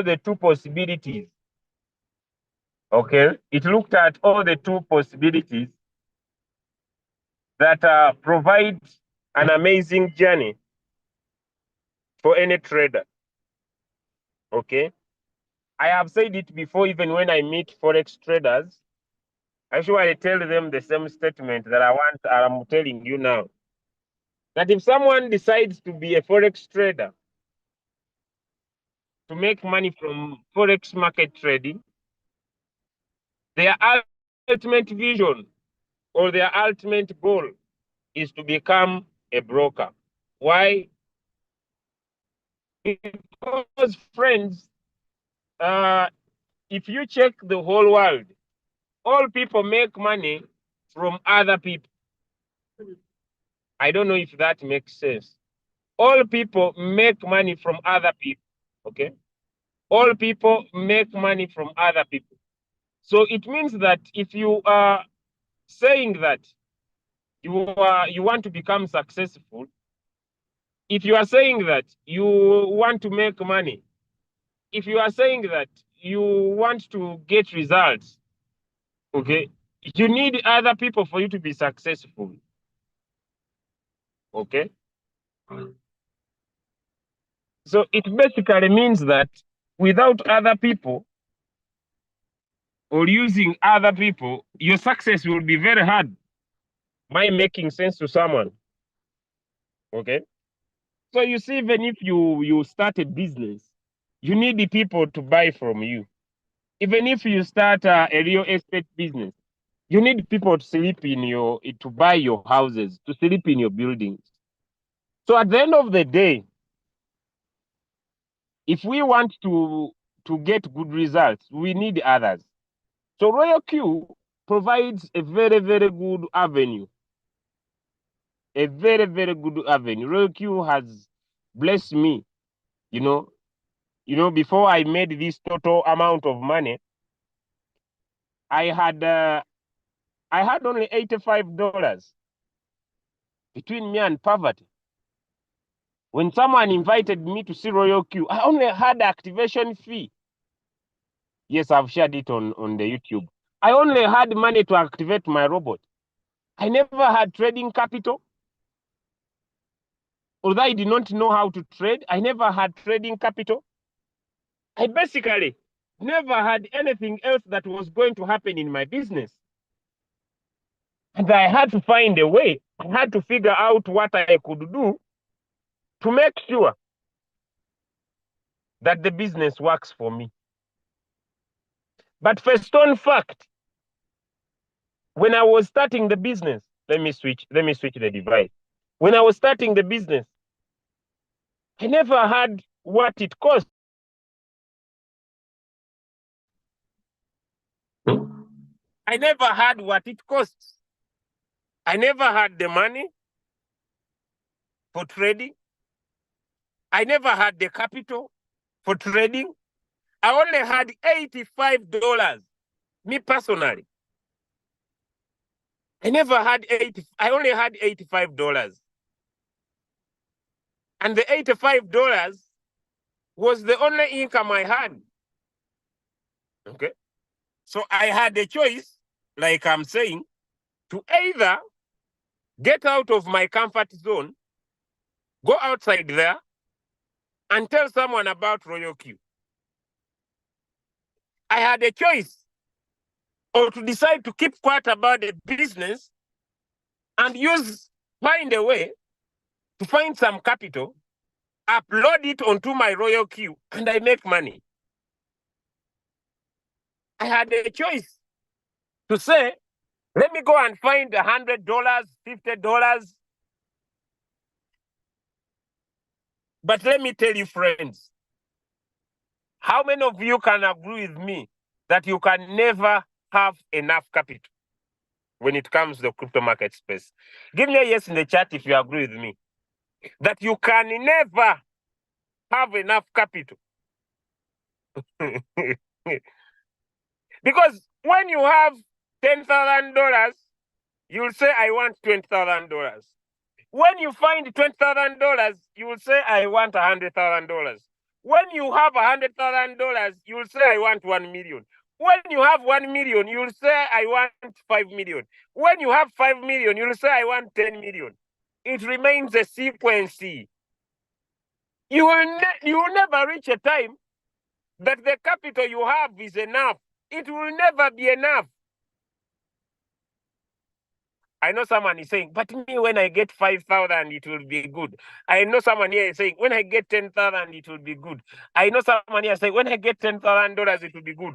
the two possibilities. Okay, it looked at all the two possibilities that provide an amazing journey for any trader. Okay, I have said it before, even when I meet Forex traders, I usually tell them the same statement that I'm telling you now. That if someone decides to be a Forex trader, to make money from Forex market trading, their ultimate vision or their ultimate goal is to become a broker. Why? Because, friends, if you check the whole world, all people make money from other people. I don't know if that makes sense. All people make money from other people. Okay? All people make money from other people. So it means that if you are saying that you want to become successful, if you are saying that you want to make money, if you are saying that you want to get results, okay, you need other people for you to be successful. Okay. So it basically means that without other people or using other people, your success will be very hard. By making sense to someone. Okay. So you see, even if you start a business, you need the people to buy from you. Even if you start a real estate business, you need people to sleep to buy your houses, to sleep in your buildings. So at the end of the day, if we want to get good results, we need others. So Royalq provides a very, very good avenue. A very, very good avenue. Royalq has blessed me, before I made this total amount of money, I had only $85 between me and poverty. When someone invited me to see Royalq, I only had activation fee. Yes, I've shared it on the YouTube. I only had money to activate my robot. I never had trading capital. Although I did not know how to trade, I never had trading capital. I basically never had anything else that was going to happen in my business. And I had to find a way. I had to figure out what I could do to make sure that the business works for me. But first on fact, when I was starting the business, let me switch the device. When I was starting the business, I never had what it cost. I never had what it costs. I never had the money for trading. I never had the capital for trading. I only had $85. Me personally. I only had $85. And the $85 was the only income I had. Okay. So I had a choice, like I'm saying, to either get out of my comfort zone, go outside there, and tell someone about Royalq. I had a choice, or to decide to keep quiet about the business and find a way to find some capital, upload it onto my Royalq, and I make money. I had a choice to say, let me go and find $100, $50. But let me tell you, friends, how many of you can agree with me that you can never have enough capital when it comes to the crypto market space? Give me a yes in the chat if you agree with me that you can never have enough capital. Because when you have $10,000, you'll say, I want $20,000. When you find $20,000, you will say, I want $100,000. When you have $100,000, you'll say, I want 1 million. When you have 1 million, you'll say, I want 5 million. When you have 5 million, you'll say, I want 10 million. It remains a sequence. You will never reach a time that the capital you have is enough. It will never be enough. I know someone is saying, but me, when I get 5,000, it will be good. I know someone here is saying, when I get 10,000, it will be good. I know someone here saying, when I get $10,000, it will be good.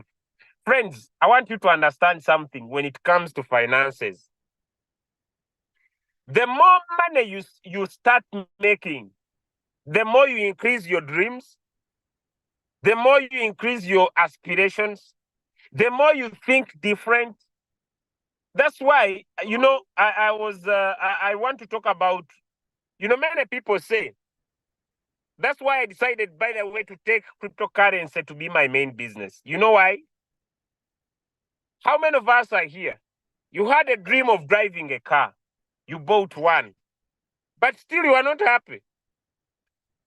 Friends, I want you to understand something when it comes to finances. The more money you start making, the more you increase your dreams, the more you increase your aspirations, the more you think different. That's why, I want to talk about, many people say, that's why I decided, by the way, to take cryptocurrency to be my main business. You know why? How many of us are here? You had a dream of driving a car. You bought one, but still you are not happy.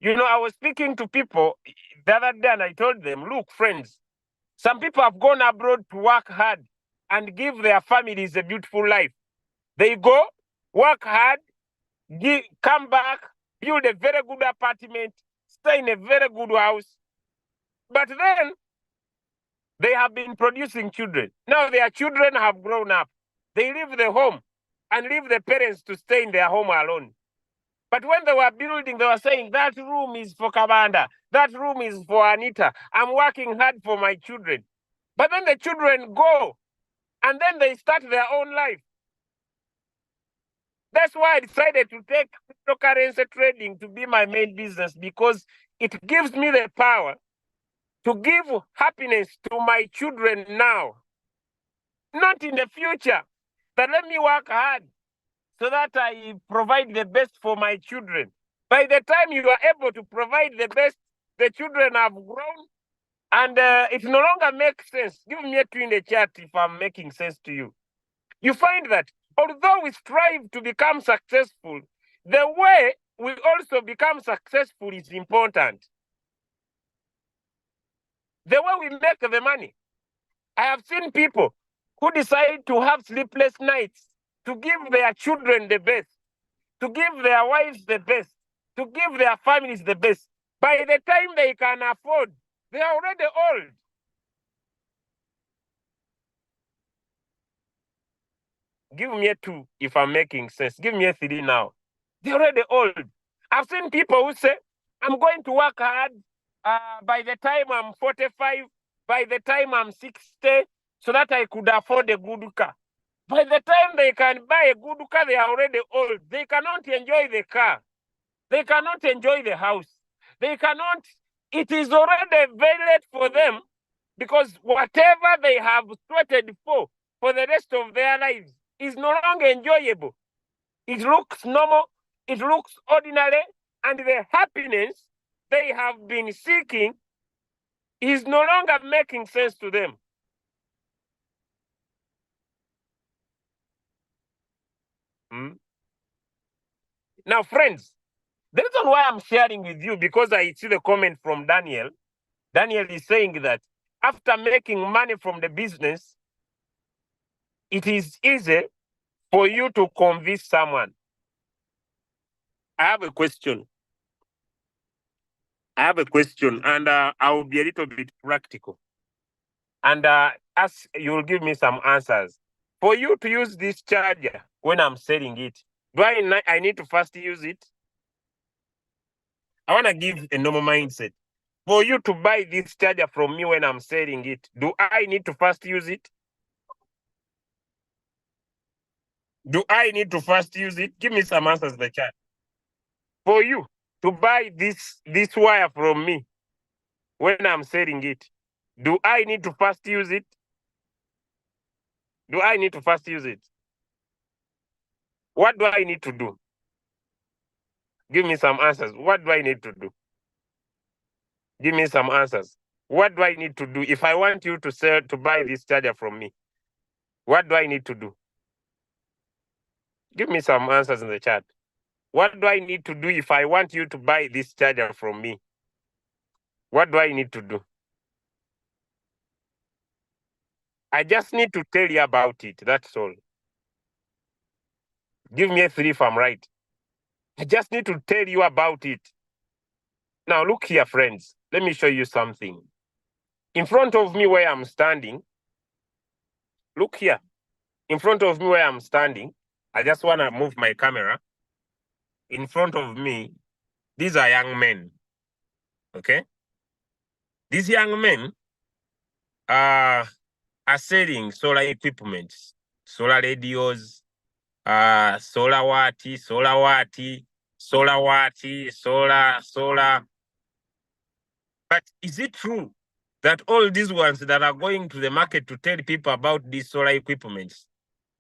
I was speaking to people the other day and I told them, look, friends, some people have gone abroad to work hard and give their families a beautiful life. They go, work hard, come back, build a very good apartment, stay in a very good house. But then they have been producing children. Now their children have grown up. They leave the home and leave the parents to stay in their home alone. But when they were building, they were saying, that room is for Kabanda. That room is for Anita. I'm working hard for my children. But then the children go and then they start their own life. That's why I decided to take cryptocurrency trading to be my main business, because it gives me the power to give happiness to my children now, not in the future. That let me work hard so that I provide the best for my children. By the time you are able to provide the best, the children have grown, and it no longer makes sense. Give me a 2 in the chat if I'm making sense to you. You find that although we strive to become successful, the way we also become successful is important. The way we make the money. I have seen people who decide to have sleepless nights to give their children the best, to give their wives the best, to give their families the best. By the time they can afford, they are already old. Give me a 2 if I'm making sense. Give me a 3 now. They're already old. I've seen people who say, I'm going to work hard by the time I'm 45, by the time I'm 60, so that I could afford a good car. By the time they can buy a good car, they are already old. They cannot enjoy the car. They cannot enjoy the house. They cannot. It is already very late for them, because whatever they have sweated for the rest of their lives is no longer enjoyable. It looks normal. It looks ordinary. And the happiness they have been seeking is no longer making sense to them. Now, friends, the reason why I'm sharing with you, because I see the comment from Daniel. Daniel is saying that after making money from the business, it is easy for you to convince someone. I have a question. And I will be a little bit practical. And as you will give me some answers. For you to use this charger when I'm selling it, do I need to first use it? I want to give a normal mindset. For you to buy this charger from me when I'm selling it, do I need to first use it? Do I need to first use it? Give me some answers in the chat. For you to buy this wire from me when I'm selling it, do I need to first use it? Do I need to first use it? What do I need to do? Give me some answers. What do I need to do? Give me some answers. What do I need to do if I want you to buy this charger from me? What do I need to do? Give me some answers in the chat. What do I need to do if I want you to buy this charger from me? What do I need to do? I just need to tell you about it. That's all. Give me a 3 if I'm right. I just need to tell you about it. Now, look here, friends. Let me show you something. In front of me where I'm standing, look here. In front of me where I'm standing, I just want to move my camera. In front of me, these are young men. Okay? These young men are selling solar equipment, solar radios, solar wati, solar wati, solar wati, solar. But is it true that all these ones that are going to the market to tell people about these solar equipment,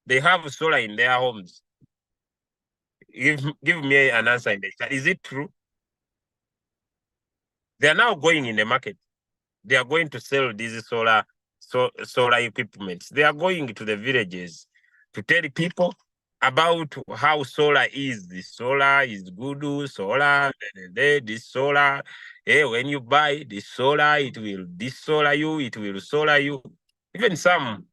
they have solar in their homes? Give me an answer in the chat. Is it true? They are now going in the market. They are going to sell these solar equipment. They are going to the villages to tell people about how solar is. The solar is good. Solar, this solar. Hey, when you buy the solar, it will solar you. It will solar you. Even some.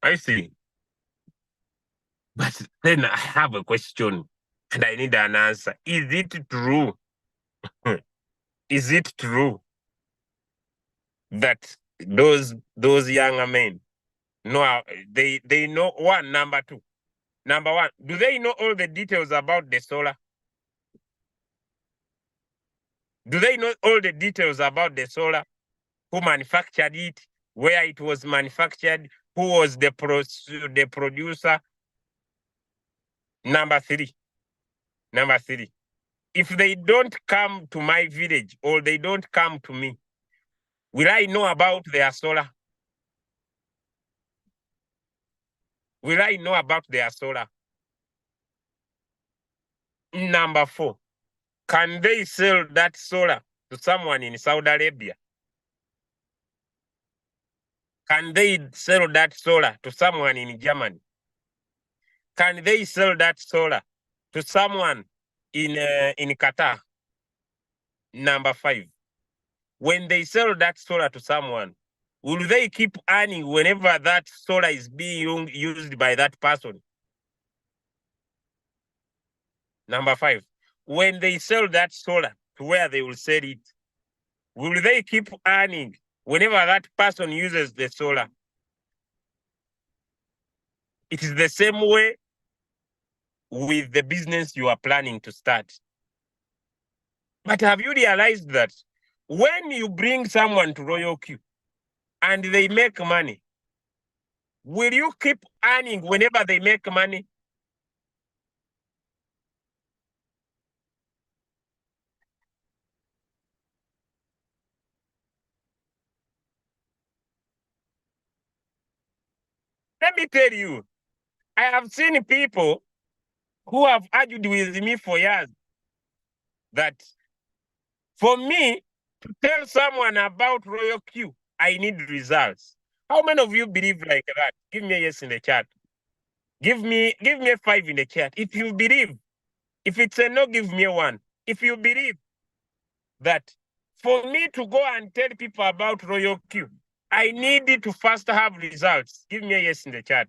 I see. But then I have a question, and I need an answer. Is it true? Is it true that those younger men know they know one? Number two, number one, do they know all the details about the solar? Do they know all the details about the solar? Who manufactured it? Where it was manufactured? Who was the producer? Number three. Number three. If they don't come to my village or they don't come to me, will I know about their solar? Will I know about their solar? Number four. Can they sell that solar to someone in Saudi Arabia? Can they sell that solar to someone in Germany? Can they sell that solar to someone in Qatar? Number five. When they sell that solar to someone, will they keep earning whenever that solar is being used by that person? Number five. When they sell that solar to where they will sell it, will they keep earning whenever that person uses the solar? It is the same way with the business you are planning to start. But have you realized that when you bring someone to Royalq and they make money, will you keep earning whenever they make money? Let me tell you, I have seen people who have argued with me for years that for me to tell someone about Royalq, I need results. How many of you believe like that? Give me a yes in the chat. Give me a 5 in the chat. If you believe, if it's a no, give me a 1. If you believe that for me to go and tell people about Royalq, I need to first have results. Give me a yes in the chat.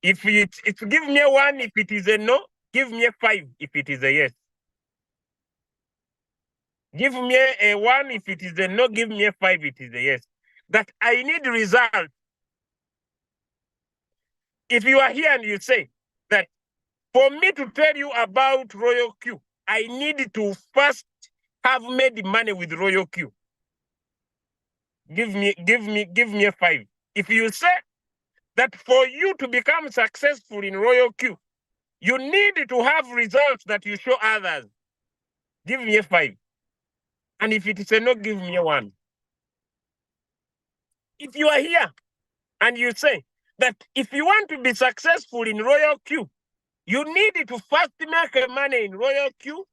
If give me a 1 if it is a no, give me a 5 if it is a yes. Give me a 1 if it is a no, give me a 5 if it is a yes. That I need results. If you are here and you say that for me to tell you about Royalq, I need to first have made money with Royalq. Give me a 5. If you say that for you to become successful in Royalq, you need to have results that you show others, give me a 5. And if it is a no, give me a 1. If you are here and you say that if you want to be successful in Royalq, you need to first make money in Royalq to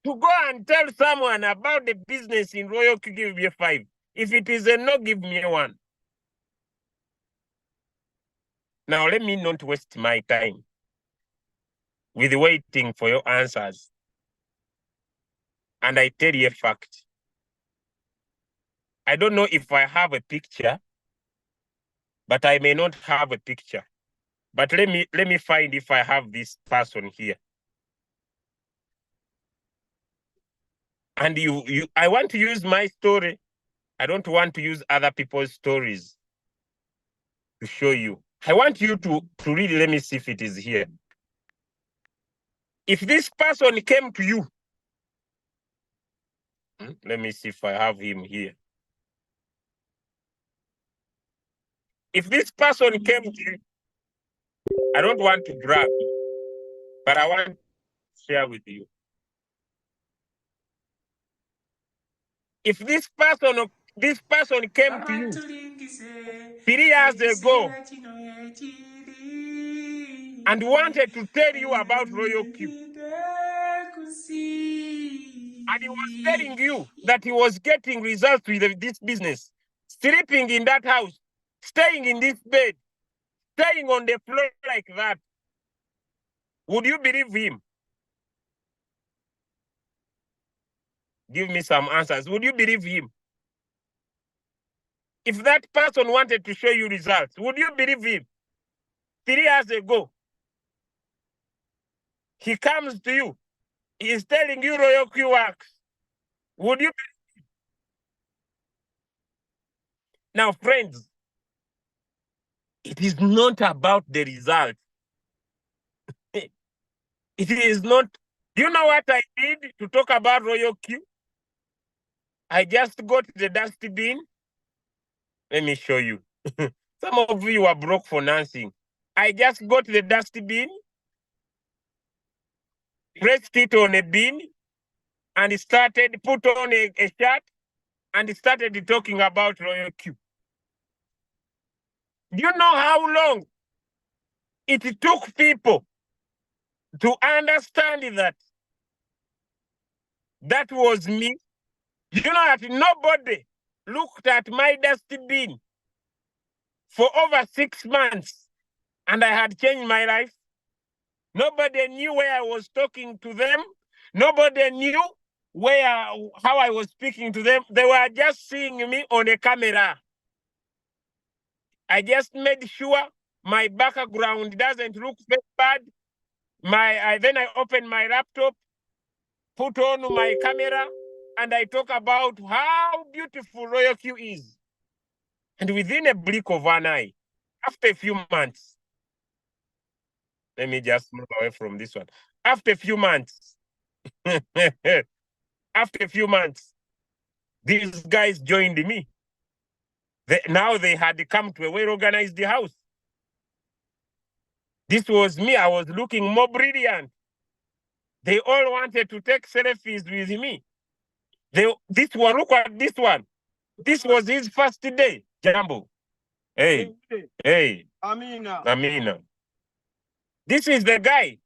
go and tell someone about the business in Royalq, give me a 5. If it is a no, give me a 1. Now, let me not waste my time with waiting for your answers. And I tell you a fact. I don't know if I have a picture, but I may not have a picture. But let me find if I have this person here. And I want to use my story. I don't want to use other people's stories to show you. I want you to really let me see if it is here. If this person came to you, let me see if I have him here. If this person came to you, I don't want to brag, but I want to share with you. If this person came to you 3 years ago and wanted to tell you about Royalq, and he was telling you that he was getting results with this business, sleeping in that house, staying in this bed, staying on the floor like that, would you believe him? Give me some answers. Would you believe him? If that person wanted to show you results, would you believe him? 3 years ago, he comes to you. He is telling you Royalq works. Would you? Now, friends, it is not about the result. It is not. Do you know what I did to talk about Royalq? I just got the dustbin. Let me show you. Some of you are broke for nothing. I just got the dustbin, pressed it on a bin, and started put on a shirt and started talking about Royalq. Do you know how long it took people to understand that that was me? You know that nobody looked at my dustbin for over 6 months and I had changed my life. Nobody knew where I was talking to them. Nobody knew how I was speaking to them. They were just seeing me on a camera. I just made sure my background doesn't look very bad. Then I opened my laptop, put on my camera, and I talk about how beautiful Royalq is. And within a blink of an eye, after a few months, let me just move away from this one. After a few months, after a few months, these guys joined me. Now they had come to a well-organized house. This was me. I was looking more brilliant. They all wanted to take selfies with me. This one, look at this one. This was his first day. Jambo. Hey, hey. Amina. This is the guy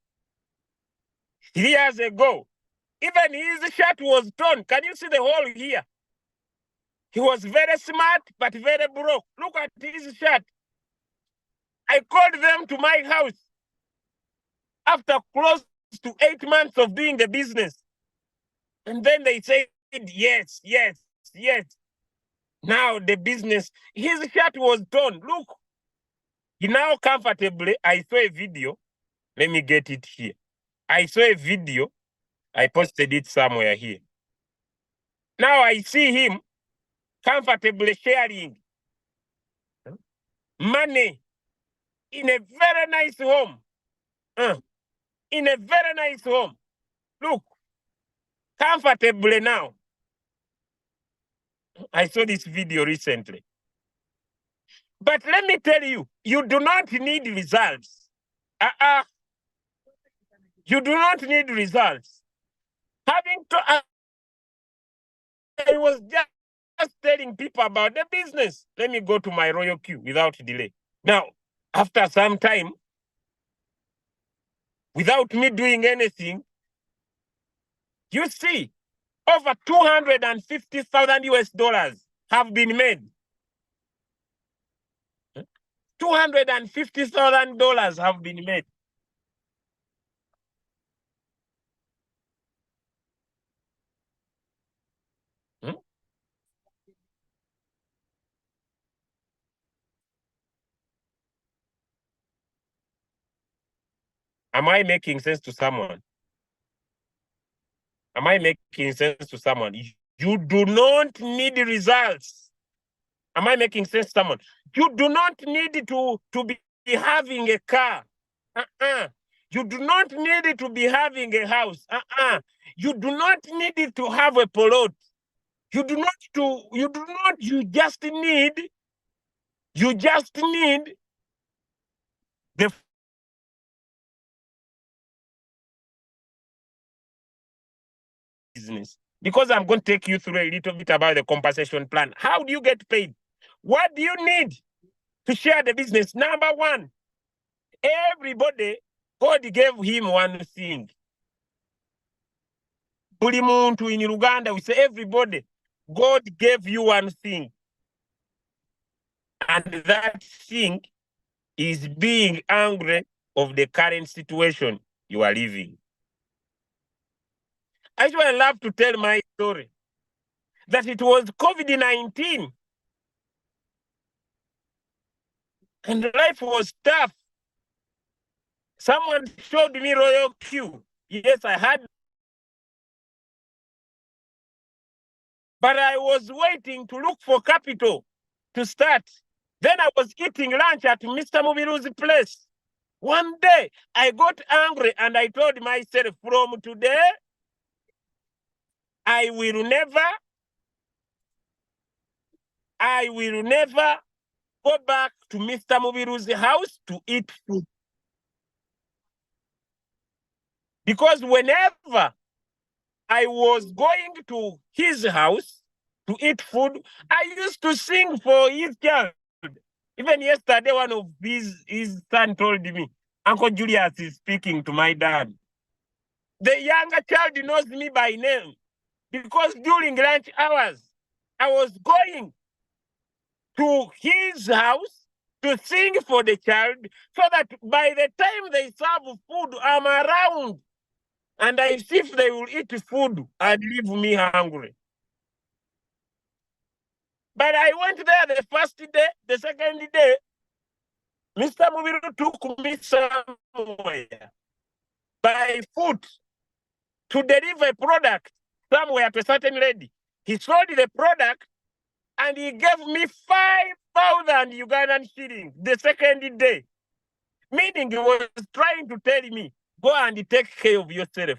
3 years ago. Even his shirt was torn. Can you see the hole here? He was very smart, but very broke. Look at his shirt. I called them to my house after close to 8 months of doing the business. And then they said, yes. Now the business, his shirt was torn. Look, he now comfortably, I saw a video. Let me get it here. I saw a video. I posted it somewhere here. Now I see him comfortably sharing money in a very nice home. In a very nice home. Look, comfortably now. I saw this video recently. But let me tell you, you do not need results. You do not need results. I was just telling people about the business. Let me go to my Royalq without delay. Now, after some time, without me doing anything, you see, over 250,000 US dollars have been made. $250,000 have been made. Am I making sense to someone? Am I making sense to someone? You do not need results. Am I making sense to someone? You do not need to be having a car. You do not need to be having a house. You do not need to have a plot. You just need the business. Because I'm going to take you through a little bit about the compensation plan. How do you get paid? What do you need to share the business? Number one, everybody, God gave him one thing. Buli muntu in Uganda, we say everybody, God gave you one thing. And that thing is being angry of the current situation you are living. Actually, I love to tell my story that it was COVID-19 and life was tough. Someone showed me Royalq. Yes, I had. But I was waiting to look for capital to start. Then I was eating lunch at Mr. Mubiru's place. One day, I got angry and I told myself, from today, I will never go back to Mr. Mubiru's house to eat food. Because whenever I was going to his house to eat food, I used to sing for his child. Even yesterday, one of his son told me, Uncle Julius is speaking to my dad. The younger child knows me by name because during lunch hours, I was going to his house to sing for the child so that by the time they serve food, I'm around. And I see if they will eat food and leave me hungry. But I went there the first day, the second day, Mr. Mubiru took me somewhere by foot to deliver a product somewhere to a certain lady. He sold the product and he gave me 5,000 Ugandan shillings the second day. Meaning he was trying to tell me, go and take care of yourself.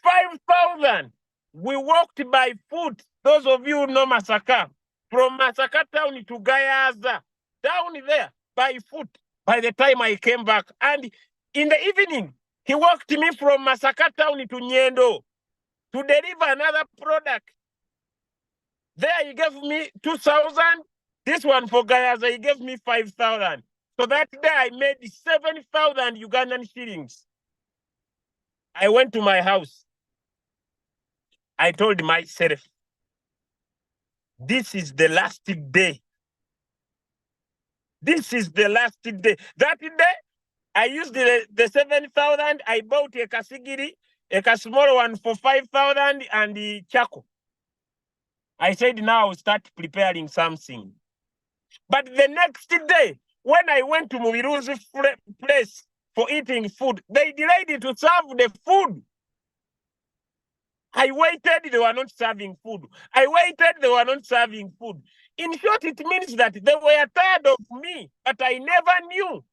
5,000. We walked by foot. Those of you who know Masaka, from Masaka town to Gayaza, down there by foot. By the time I came back, and in the evening, he walked me from Masaka town to Nyendo to deliver another product. There he gave me 2,000. This one for Gayaza, he gave me 5,000. So that day I made 7,000 Ugandan shillings. I went to my house. I told myself, this is the last day. This is the last day. That day, I used the 7,000. I bought a kasigiri, a small one for 5,000 and the charcoal. I said, now I'll start preparing something. But the next day, when I went to Mubiru's place for eating food, they delayed to serve the food. I waited, they were not serving food. I waited, they were not serving food. In short, it means that they were tired of me, but I never knew.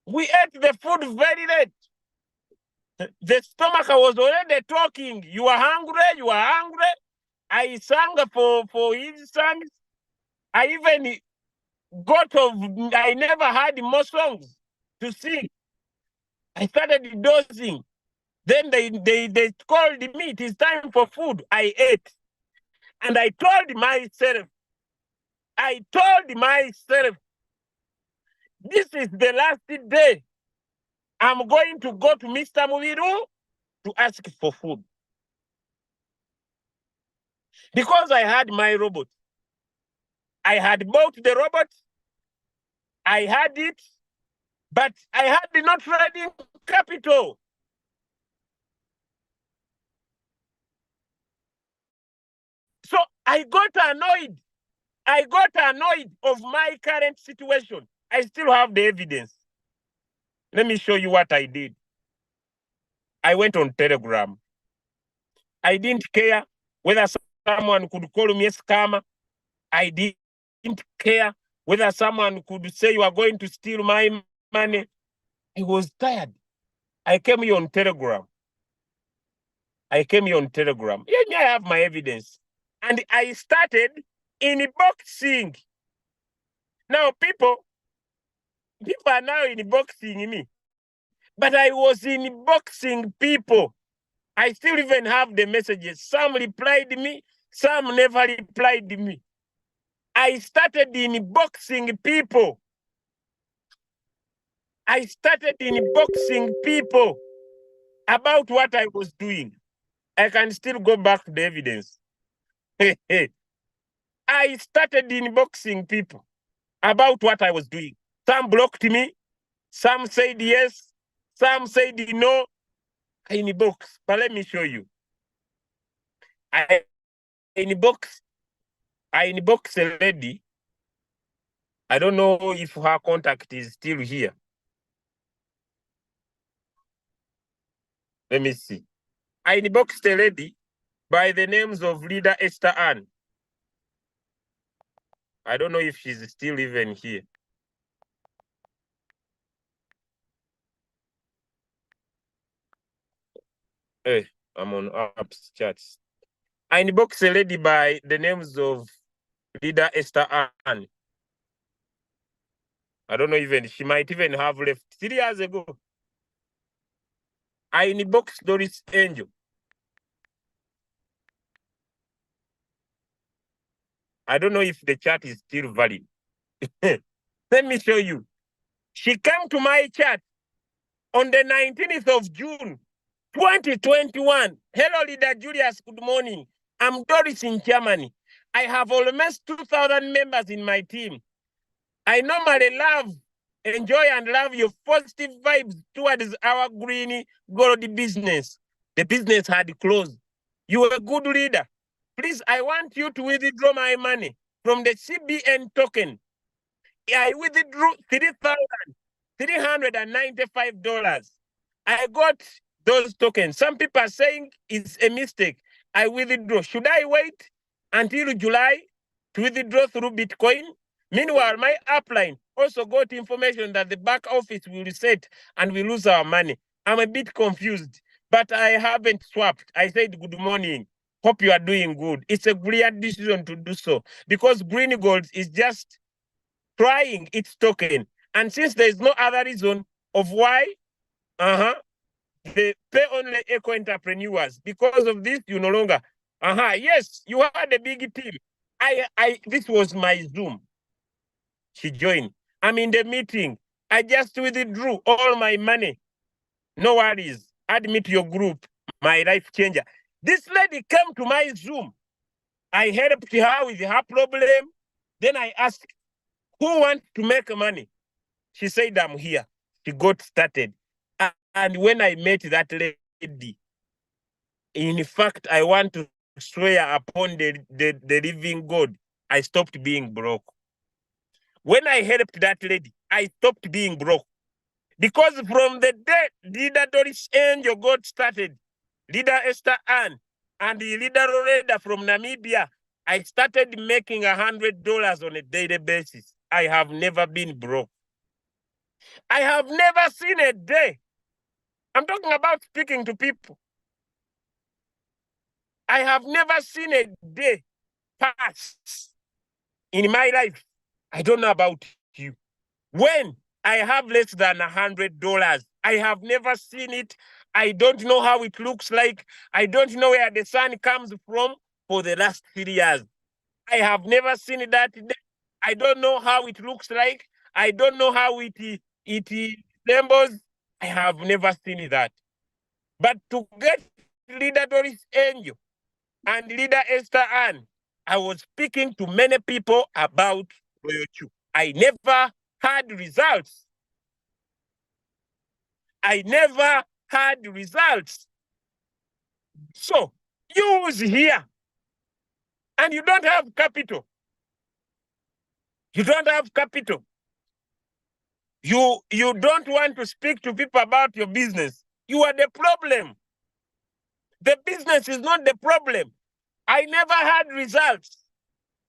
We ate the food very late. The stomach was already talking. You are hungry, you are hungry. I sang for his songs. I even I never had more songs to sing. I started dozing. Then they called me, it is time for food. I ate. And I told myself, this is the last day. I'm going to go to Mr. Mubiru to ask for food. Because I had my robot. I had bought the robot. I had it, but I had not trading capital. So I got annoyed. I got annoyed of my current situation. I still have the evidence. Let me show you what I did. I went on Telegram. I didn't care whether someone could call me a scammer. I didn't care whether someone could say you are going to steal my money. I was tired. I came here on Telegram. Yeah, I have my evidence. And I started in boxing. Now people are now in boxing me. But I was in boxing people. I still even have the messages. Some replied me, some never replied me. I started in boxing people. I started in boxing people about what I was doing. I can still go back to the evidence. I started in boxing people about what I was doing. Some blocked me. Some said yes. Some said no. In box. But let me show you. I inbox a lady. I don't know if her contact is still here. Let me see. I inboxed a lady by the names of Leader Esther Ann. I don't know if she's still even here. Hey, I'm on apps chats. I inboxed a lady by the names of Leader Esther Ann. I don't know even, she might even have left 3 years ago. I inboxed Doris Angel. I don't know if the chat is still valid. Let me show you. She came to my chat on the 19th of June, 2021. Hello, Leader Julius. Good morning. I'm Doris in Germany. I have almost 2,000 members in my team. I normally enjoy and love your positive vibes towards our green gold business. The business had closed. You are a good leader. Please, I want you to withdraw my money from the CBN token. I withdrew $3,395. I got those tokens. Some people are saying it's a mistake. I withdraw. Should I wait until July to withdraw through Bitcoin? Meanwhile, my upline also got information that the back office will reset and we lose our money. I'm a bit confused, but I haven't swapped. I said, good morning. Hope you are doing good. It's a great decision to do so because Green Gold is just trying its token. And since there is no other reason of why they pay only eco entrepreneurs, because of this, you no longer. Yes, you had a big team. This was my Zoom. She joined. I'm in the meeting. I just withdrew all my money. No worries. Add me to your group. My life changer. This lady came to my Zoom. I helped her with her problem. Then I asked, who wants to make money? She said, I'm here. She got started. And when I met that lady, in fact, I want to swear upon the living God, I stopped being broke. When I helped that lady, I stopped being broke. Because from the day Leader Doris Angel got started, Leader Esther Ann, and the Leader Loreda from Namibia, I started making $100 on a daily basis. I have never been broke. I have never seen a day. I'm talking about speaking to people. I have never seen a day pass in my life. I don't know about you. When I have less than $100, I have never seen it. I don't know how it looks like. I don't know where the sun comes from for the last 3 years. I have never seen that. I don't know how it looks like. I don't know how it resembles. I have never seen that. But to get Leader Doris Angel and Leader Esther Ann, I was speaking to many people about Royalq. I never had results. I never had results. So, use here. And you don't have capital. You don't have capital. You don't want to speak to people about your business. You are the problem. The business is not the problem. I never had results.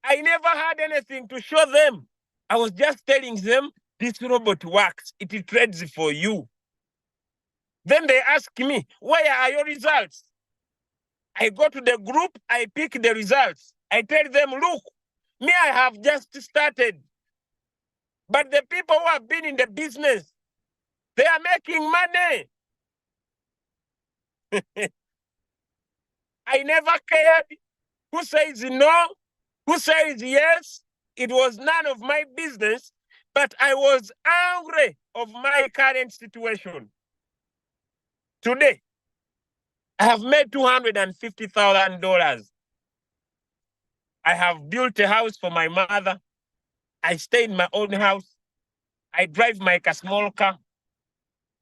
I never had anything to show them. I was just telling them, this robot works. It trades for you. Then they ask me, where are your results? I go to the group, I pick the results. I tell them, look, me, I have just started. But the people who have been in the business, they are making money. I never cared who says no, who says yes. It was none of my business, but I was angry of my current situation. Today, I have made $250,000. I have built a house for my mother. I stay in my own house. I drive my small car.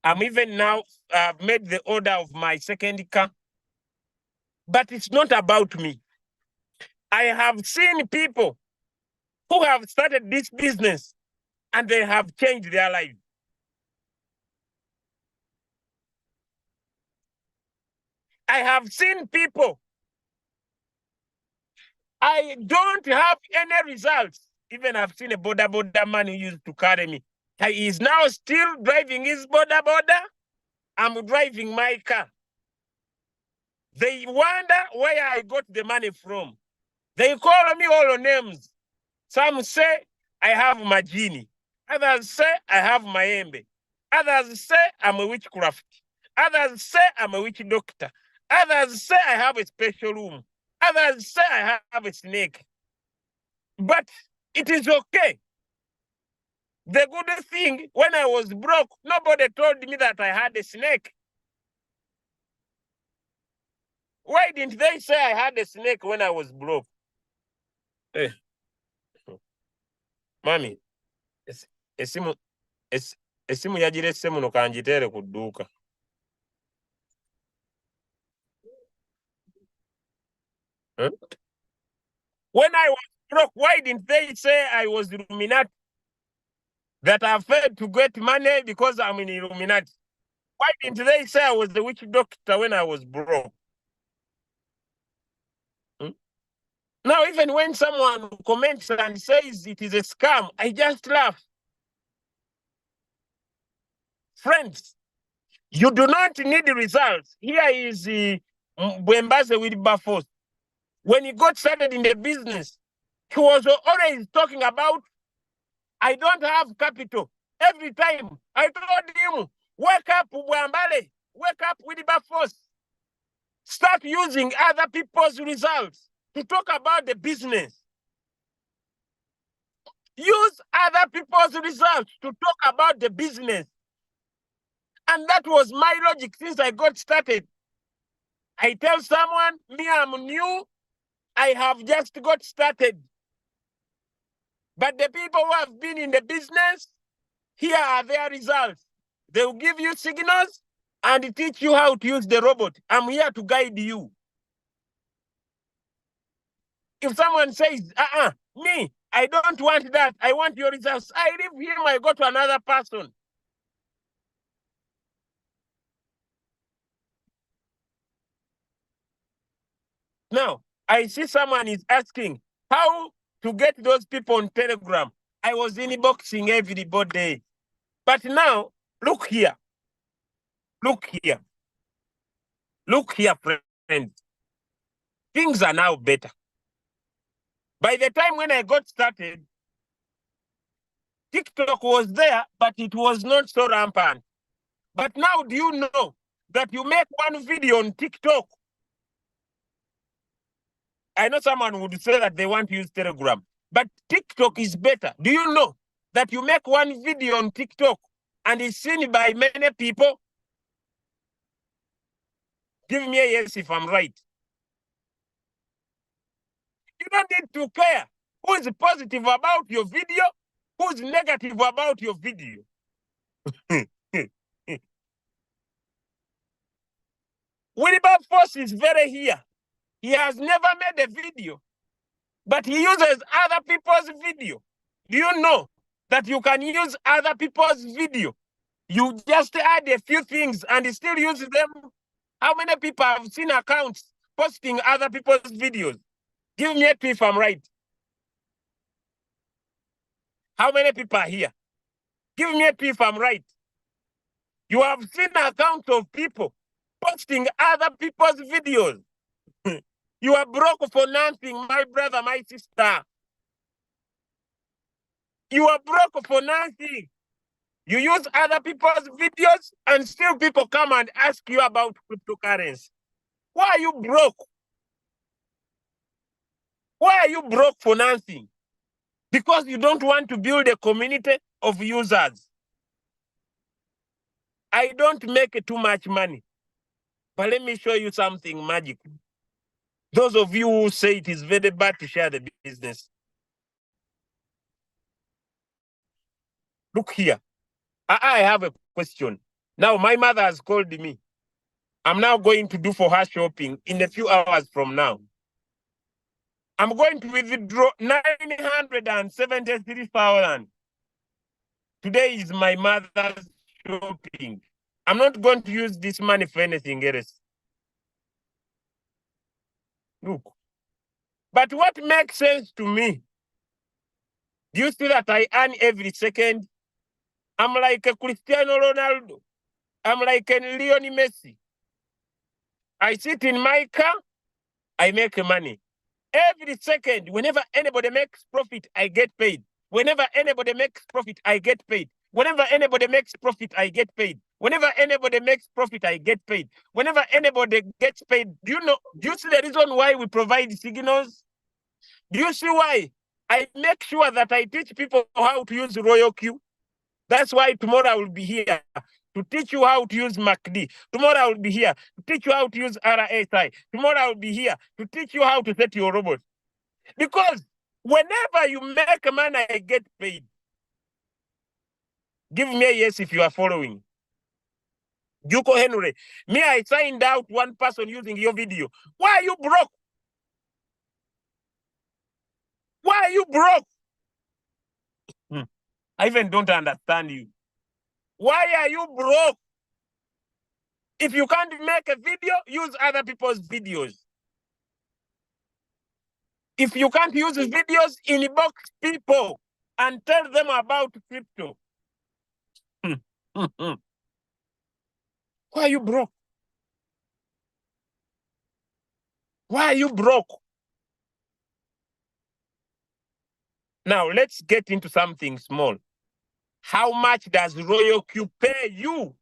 I'm even now made the order of my second car. But it's not about me. I have seen people who have started this business and they have changed their life. I have seen people. I don't have any results. Even I've seen a border man who used to carry me. He is now still driving his border. I'm driving my car. They wonder where I got the money from. They call me all names. Some say I have Majini. Others say I have Maembe. Others say I'm a witchcraft. Others say I'm a witch doctor. Others say I have a special room. Others say I have a snake. But it is okay. The good thing, when I was broke, nobody told me that I had a snake. Why didn't they say I had a snake when I was broke? Hey. Mami, esimu yagirese muno kangitere ku dduuka. Huh? When I was broke, why didn't they say I was Illuminati? That I failed to get money because I'm in Illuminati? Why didn't they say I was the witch doctor when I was broke? Hmm? Now, even when someone comments and says it is a scam, I just laugh. Friends, you do not need results. Here is Bwembaze Wilberforce. When he got started in the business, he was always talking about, I don't have capital. Every time I told him, wake up, Bwambale, wake up, Wilberforce. Start using other people's results to talk about the business. Use other people's results to talk about the business. And that was my logic since I got started. I tell someone, me, I'm new. I have just got started. But the people who have been in the business, here are their results. They will give you signals and teach you how to use the robot. I'm here to guide you. If someone says, me, I don't want that, I want your results, I leave him, I go to another person. Now, I see someone is asking how to get those people on Telegram. I was inboxing everybody. But now, look here. Look here. Look here, friends. Things are now better. By the time when I got started, TikTok was there, but it was not so rampant. But now, do you know that you make one video on TikTok? I know someone would say that they want to use Telegram, but TikTok is better. Do you know that you make one video on TikTok and it's seen by many people? Give me a yes if I'm right. You don't need to care who is positive about your video, who is negative about your video. Wilberforce is very here. He has never made a video, but he uses other people's video. Do you know that you can use other people's video. You just add a few things and still use them. How many people have seen accounts posting other people's videos? Give me a tweet if I'm right. How many people are here? Give me a tweet if I'm right. You have seen accounts of people posting other people's videos. You are broke for nothing, my brother, my sister. You are broke for nothing. You use other people's videos and still people come and ask you about cryptocurrency. Why are you broke? Why are you broke for nothing? Because you don't want to build a community of users. I don't make too much money, but let me show you something magical. Those of you who say it is very bad to share the business. Look here. I have a question. Now, my mother has called me. I'm now going to do for her shopping in a few hours from now. I'm going to withdraw 973,000. Today is my mother's shopping. I'm not going to use this money for anything else. Look. But what makes sense to me, do you see that I earn every second? I'm like a Cristiano Ronaldo. I'm like a Lionel Messi. I sit in my car, I make money. Every second, whenever anybody makes profit, I get paid. Whenever anybody makes profit, I get paid. Whenever anybody makes profit, I get paid. Whenever anybody makes profit, I get paid. Whenever anybody gets paid, do you see the reason why we provide signals? Do you see why? I make sure that I teach people how to use Royalq. That's why tomorrow I will be here to teach you how to use MACD. Tomorrow I will be here to teach you how to use RSI. Tomorrow I will be here to teach you how to set your robot. Because whenever you make money, I get paid. Give me a yes if you are following. Juko Henry, me, I signed out one person using your video. Why are you broke? Why are you broke? I even don't understand you. Why are you broke? If you can't make a video, use other people's videos. If you can't use videos, inbox people and tell them about crypto. Why are you broke? Why are you broke? Now, let's get into something small. How much does Royalq pay you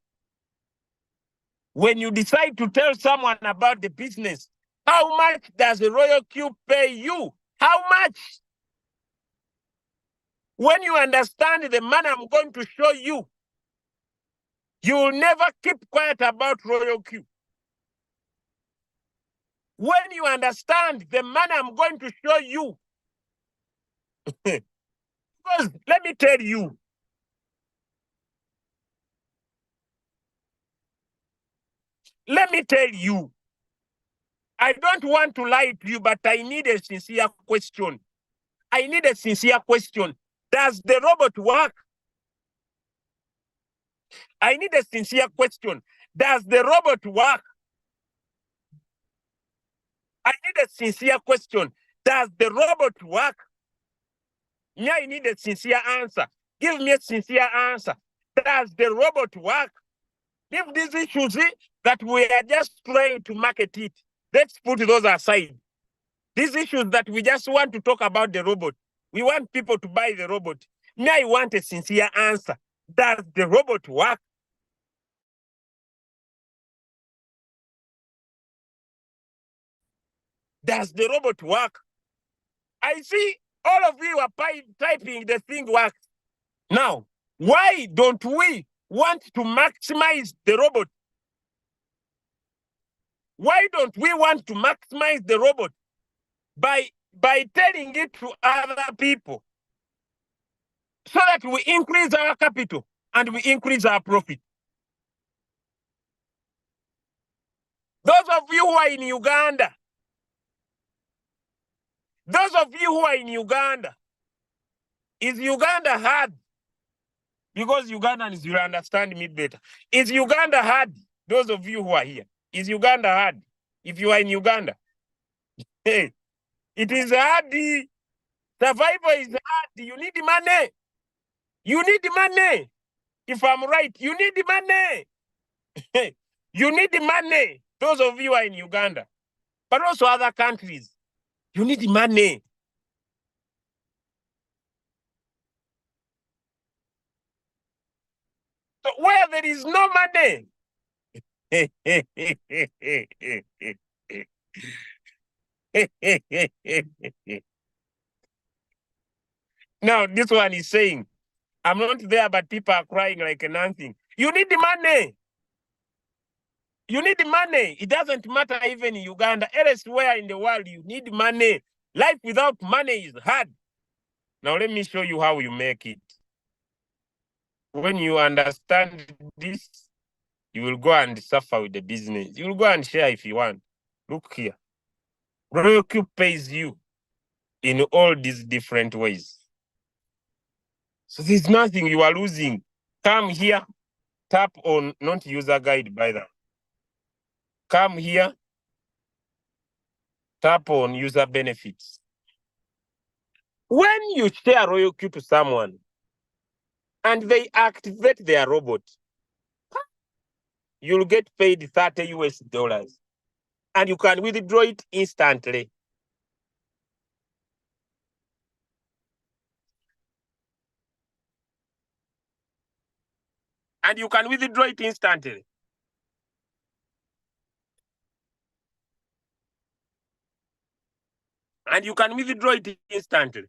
when you decide to tell someone about the business? How much does Royalq pay you? How much? When you understand the money I'm going to show you, you'll never keep quiet about Royalq. When you understand the money I'm going to show you, because let me tell you, I don't want to lie to you, but I need a sincere question. I need a sincere question. Does the robot work? I need a sincere question. Does the robot work? I need a sincere question. Does the robot work? Me, I need a sincere answer. Give me a sincere answer. Does the robot work? If these issues that we are just trying to market it, let's put those aside. These issues that we just want to talk about the robot. We want people to buy the robot. Me, I want a sincere answer. Does the robot work? Does the robot work? I see all of you are typing the thing works. Now, why don't we want to maximize the robot? Why don't we want to maximize the robot by telling it to other people so that we increase our capital and we increase our profit? Those of you who are in Uganda, is Uganda hard? Because Ugandans will understand me better. Is Uganda hard? Those of you who are here, is Uganda hard? If you are in Uganda, hey, it is hard. Survival is hard. You need money. You need money. If I'm right, you need money. You need money. Those of you who are in Uganda, but also other countries, you need money. So where there is no money, now this one is saying, I'm not there, but people are crying like nothing. You need the money. You need the money. It doesn't matter even in Uganda. Elsewhere in the world, you need money. Life without money is hard. Now let me show you how you make it. When you understand this, you will go and suffer with the business. You will go and share if you want. Look here. Royalq pays you in all these different ways. So there's nothing you are losing. Come here, tap on not user guide by that. Come here, tap on user benefits. When you share Royalq to someone and they activate their robot, you'll get paid $30 and you can withdraw it instantly. And you can withdraw it instantly. And you can withdraw it instantly.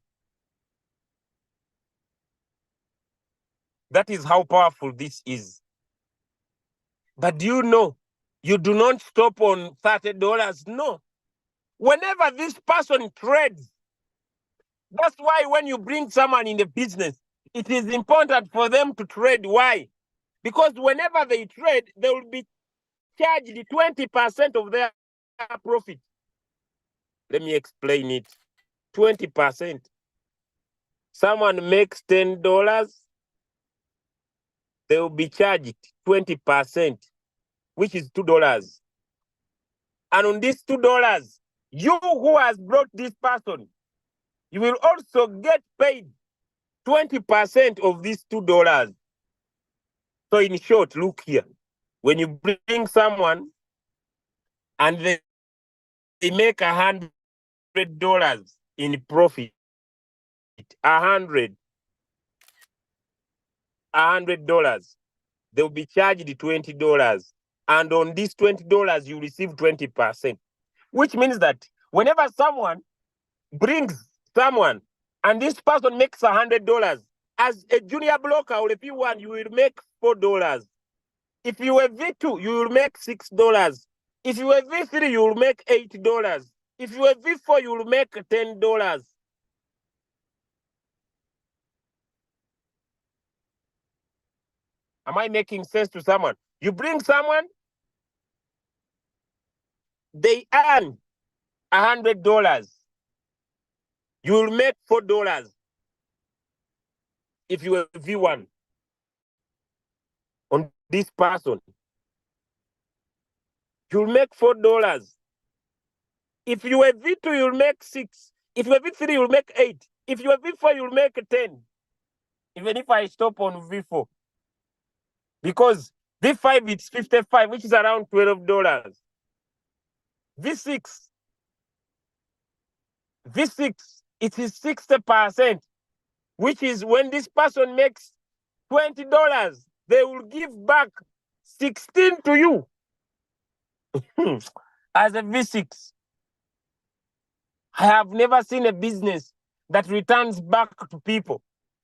That is how powerful this is. But do you know, you do not stop on $30. No. Whenever this person trades, that's why when you bring someone in the business, it is important for them to trade. Why? Because whenever they trade, they will be charged 20% of their profit. Let me explain it. 20%. Someone makes $10, they will be charged 20%, which is $2. And on this $2, you who has brought this person, you will also get paid 20% of these $2. So in short, look here. When you bring someone and they make $100 in profit, $100, they'll be charged $20. And on these $20, you receive 20%, which means that whenever someone brings someone and this person makes $100, as a junior broker or a P1, you will make $4. If you are V2, you will make $6. If you are V3, you will make $8. If you are V4, you will make $10. Am I making sense to someone? You bring someone, they earn $100. You will make $4 if you are V1 on this person. You'll make $4. If you are V2, you'll make 6. If you are V3, you'll make 8. If you are V4, you'll make 10. Even if I stop on V4. Because V5, it's 55, which is around $12. V6, it is 60%, which is when this person makes $20, they will give back 16 to you as a V6. I have never seen a business that returns back to people.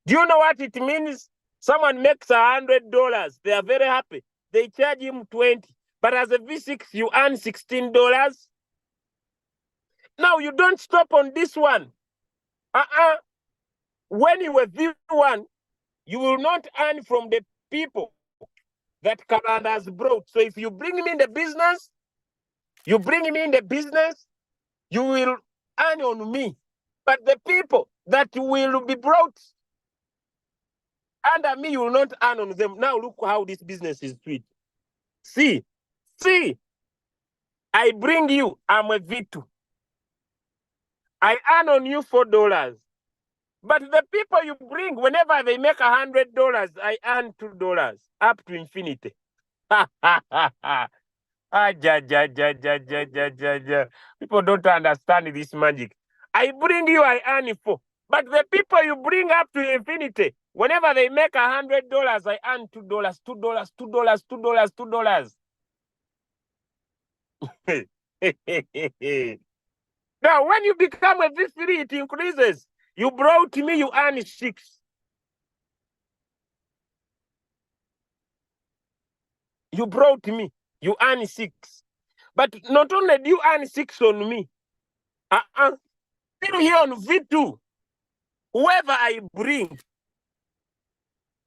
Do you know what it means? Someone makes $100. They are very happy. They charge him 20. But as a V6, you earn $16. Now, you don't stop on this one. When you were V1, you will not earn from the people that Canada has brought. So if you bring me in the business, you will earn on me. But the people that will be brought Under me, you will not earn on them. Now look how this business is sweet. See, I bring you, I'm a V2. I earn on you $4. But the people you bring, whenever they make $100, I earn $2 up to infinity. People don't understand this magic. I bring you, I earn 4. But the people you bring up to infinity, whenever they make $100, I earn $2, $2, $2, $2, $2. Now, when you become a V3, it increases. You brought me, you earn 6. You brought me, you earn 6. But not only do you earn 6 on me, still here on V2, whoever I bring.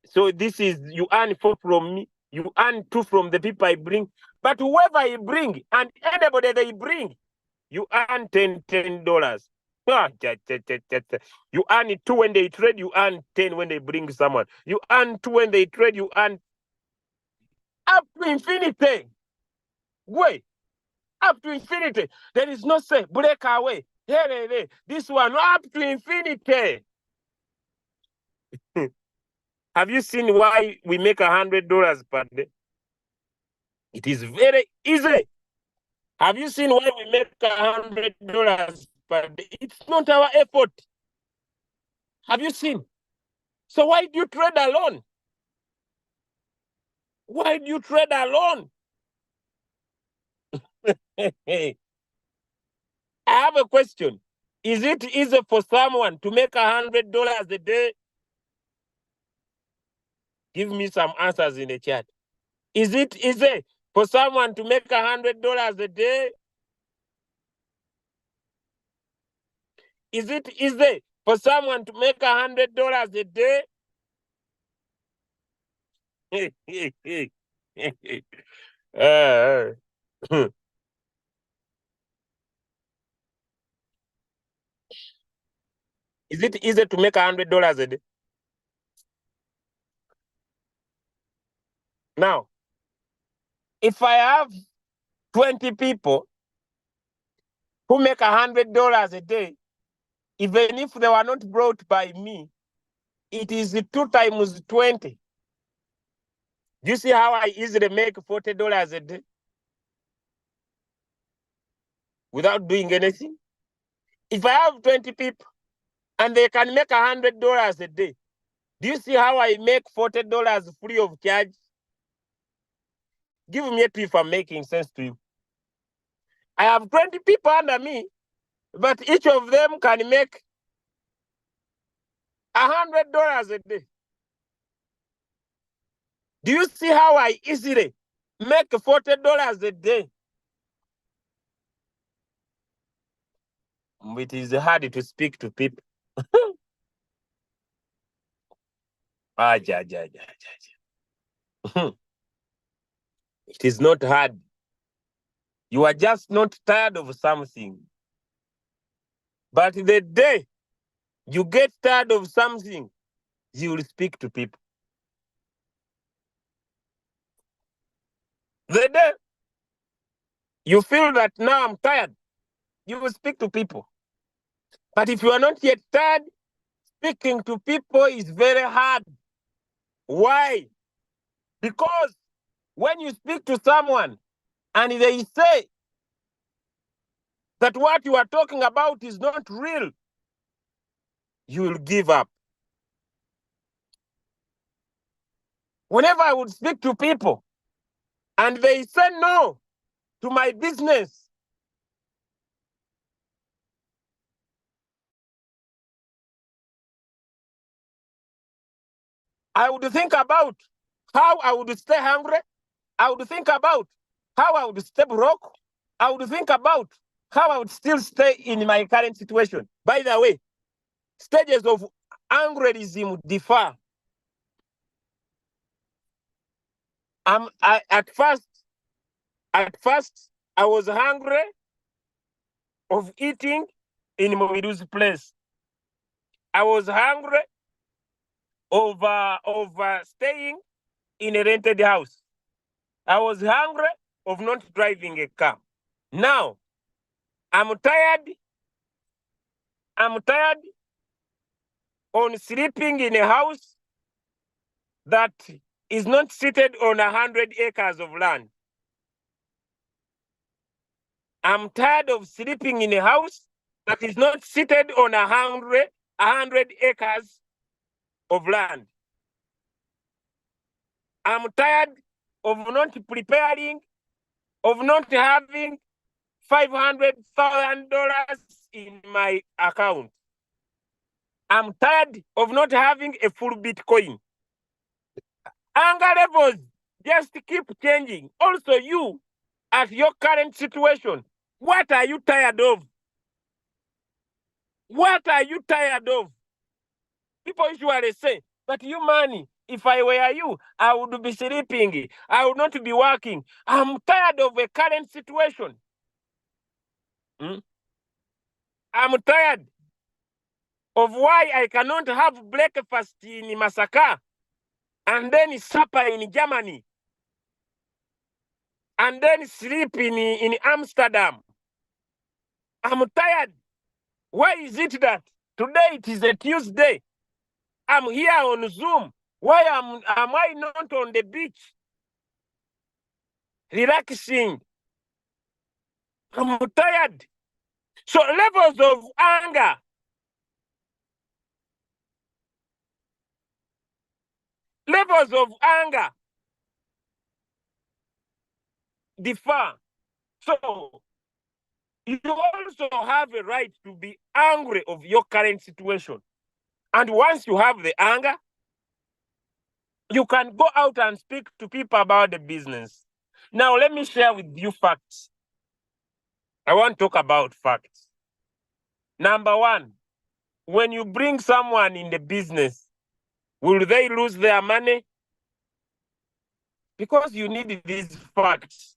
So this is, you earn 4 from me, you earn 2 from the people I bring. But whoever I bring and anybody they bring, you earn $10. You earn 2 when they trade, you earn 10 when they bring someone. You earn 2 when they trade, you earn up to infinity. Wait, up to infinity. There is no say, break away. Hey, this one, up to infinity. Have you seen why we make $100 per day? It is very easy. Have you seen why we make $100 per day? It's not our effort. Have you seen? So why do you trade alone? Why do you trade alone? I have a question. Is it easy for someone to make $100 a day? Give me some answers in the chat. Is it easy for someone to make $100 a day? Is it easy for someone to make $100 a day? uh, is it easy to make $100 a day? Now, if I have 20 people who make $100 a day, even if they were not brought by me, it is 2 times 20. Do you see how I easily make $40 a day without doing anything? If I have 20 people and they can make $100 a day, do you see how I make $40 free of charge? Give me a tip if I'm making sense to you. I have 20 people under me, but each of them can make $100 a day. Do you see how I easily make $40 a day? It is hard to speak to people. It is not hard. You are just not tired of something. But the day you get tired of something, you will speak to people. The day you feel that now I'm tired, you will speak to people. But if you are not yet tired, speaking to people is very hard. Why? Because when you speak to someone and they say that what you are talking about is not real, you will give up. Whenever I would speak to people and they say no to my business, I would think about how I would stay hungry. I would think about how I would stay broke. I would think about how I would still stay in my current situation. By the way, stages of angerism differ. At first, I was hungry of eating in Movidu's place. I was hungry of staying in a rented house. I was hungry of not driving a car. Now, I'm tired. I'm tired on sleeping in a house that is not seated on 100 acres of land. I'm tired of sleeping in a house that is not seated on 100 acres of land. I'm tired of not preparing, of not having $500,000 in my account. I'm tired of not having a full Bitcoin. Anger levels just keep changing. Also, you, at your current situation, what are you tired of? What are you tired of? People usually say, but you, money, if I were you, I would be sleeping. I would not be working. I'm tired of a current situation. I'm tired of why I cannot have breakfast in Masaka and then supper in Germany and then sleep in Amsterdam. I'm tired. Why is it that today it is a Tuesday? I'm here on Zoom. Why am I not on the beach relaxing? I'm tired. So levels of anger, differ. So you also have a right to be angry of your current situation. And once you have the anger, you can go out and speak to people about the business. Now, let me share with you facts. I want to talk about facts. Number one, when you bring someone in the business, will they lose their money? Because you need these facts.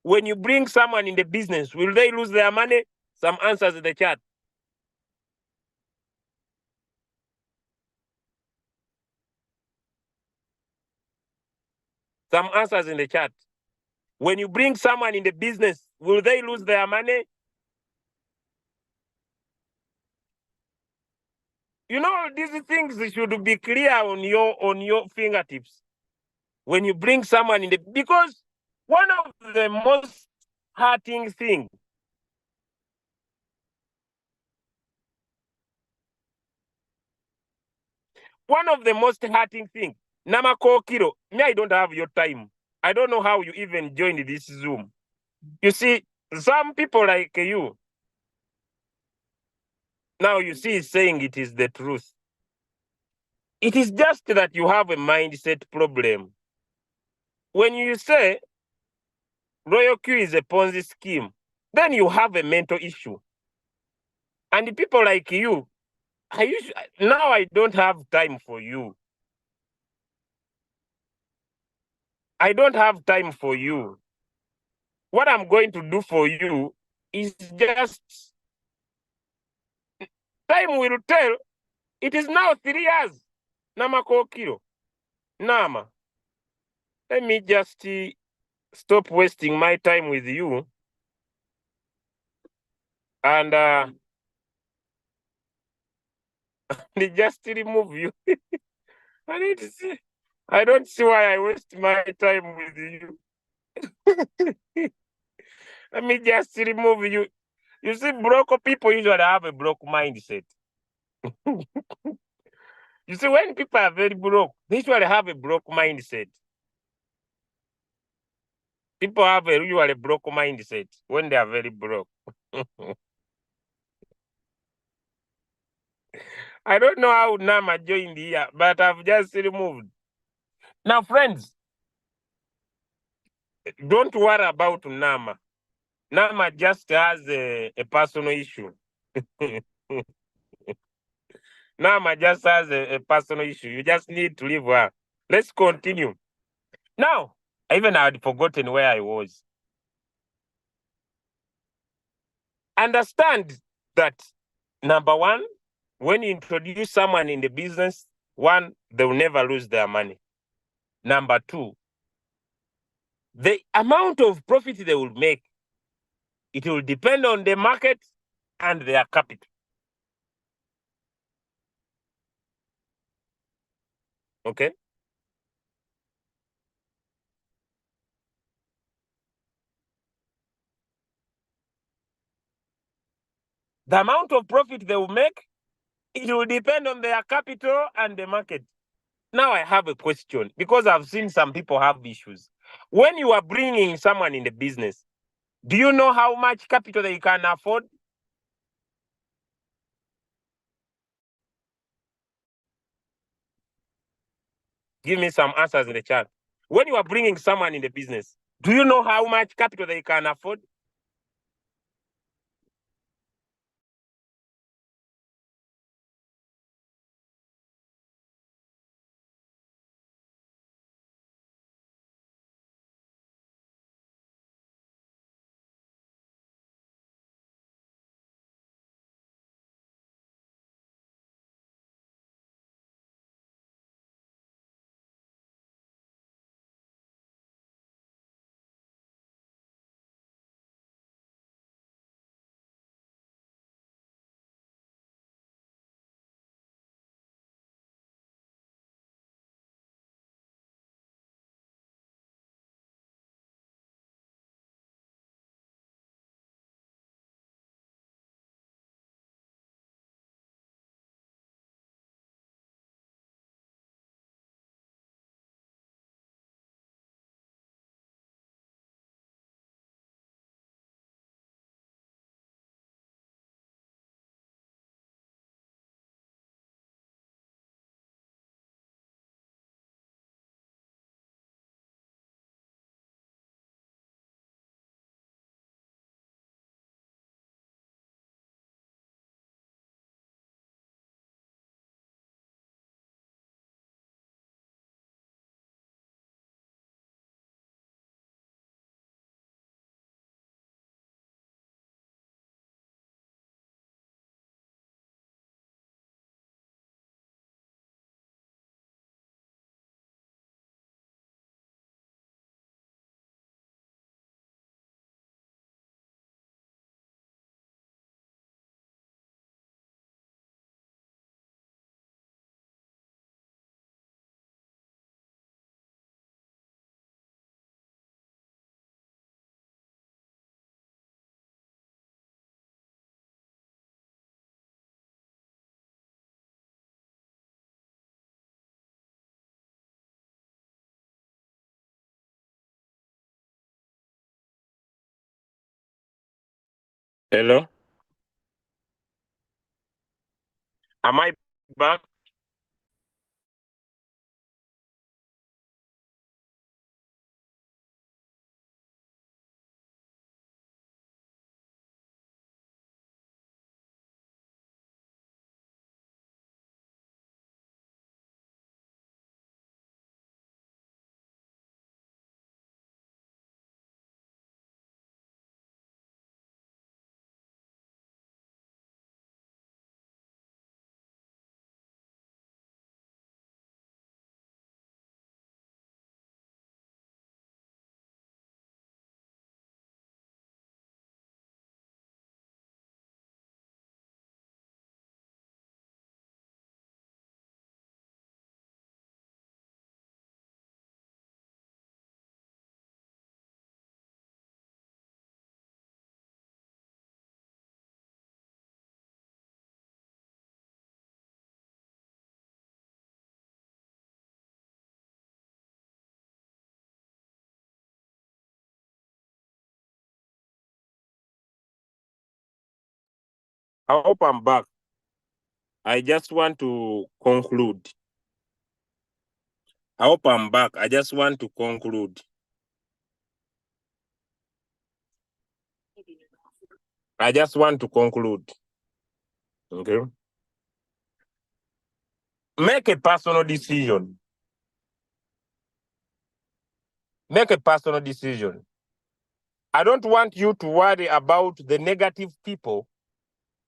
When you bring someone in the business, will they lose their money? Some answers in the chat. Some answers in the chat. When you bring someone in the business, will they lose their money? You know, these things should be clear on your fingertips. When you bring someone in the, because one of the most hurting things, Namako Kiro, me, I don't have your time. I don't know how you even joined this Zoom. You see, some people like you, now you see saying it is the truth. It is just that you have a mindset problem. When you say Royalq is a Ponzi scheme, then you have a mental issue. And people like you, now I don't have time for you. I don't have time for you. What I'm going to do for you is just, time will tell. It is now 3 years. Namako Kiro. Nama, let me just stop wasting my time with you. And just remove you. I need to see. I don't see why I waste my time with you. Let me just remove you. You see, broke people usually have a broke mindset. You see, when people are very broke, they usually have a broke mindset. People have a usually broke mindset when they are very broke. I don't know how Nama joined here, but I've just removed. Now, friends, don't worry about Nama. Nama just has a personal issue. Nama just has a personal issue. You just need to leave her. Let's continue. Now, even I had forgotten where I was. Understand that, number one, when you introduce someone in the business, One, they will never lose their money. Number two, the amount of profit they will make, it will depend on the market and their capital. Okay? The amount of profit they will make, it will depend on their capital and the market. Now I have a question, because I've seen some people have issues. When you are bringing someone in the business, do you know how much capital they can afford? Give me some answers in the chat. When you are bringing someone in the business, do you know how much capital they can afford? Hello? Am I back? I hope I'm back. I just want to conclude. I hope I'm back. I just want to conclude. I just want to conclude. Okay? Make a personal decision. Make a personal decision. I don't want you to worry about the negative people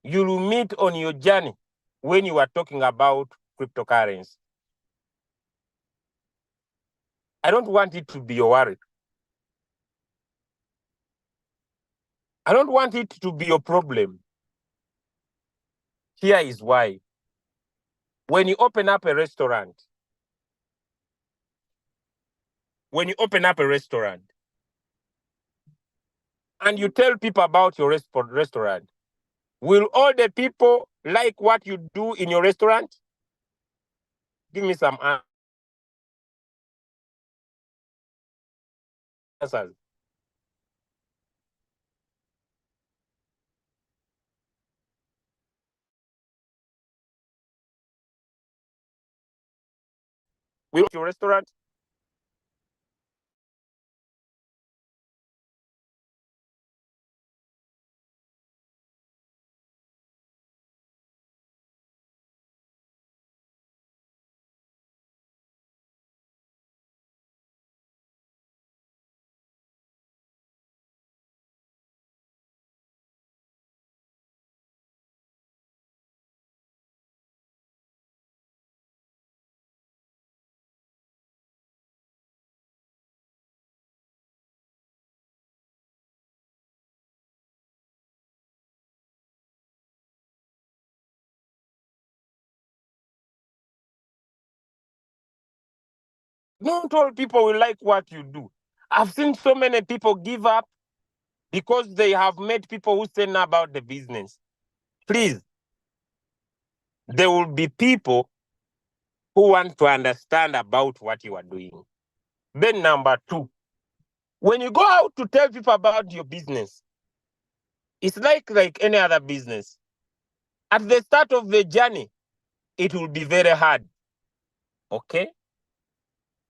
you will meet on your journey when you are talking about cryptocurrency. I don't want it to be your worry. I don't want it to be your problem. Here is why. When you open up a restaurant, and you tell people about your restaurant, will all the people like what you do in your restaurant? Give me some answers. Will your restaurant? Not all people will like what you do. I've seen so many people give up because they have met people who say no about the business. Please, there will be people who want to understand about what you are doing. Then number two, when you go out to tell people about your business, it's like any other business. At the start of the journey, it will be very hard. Okay?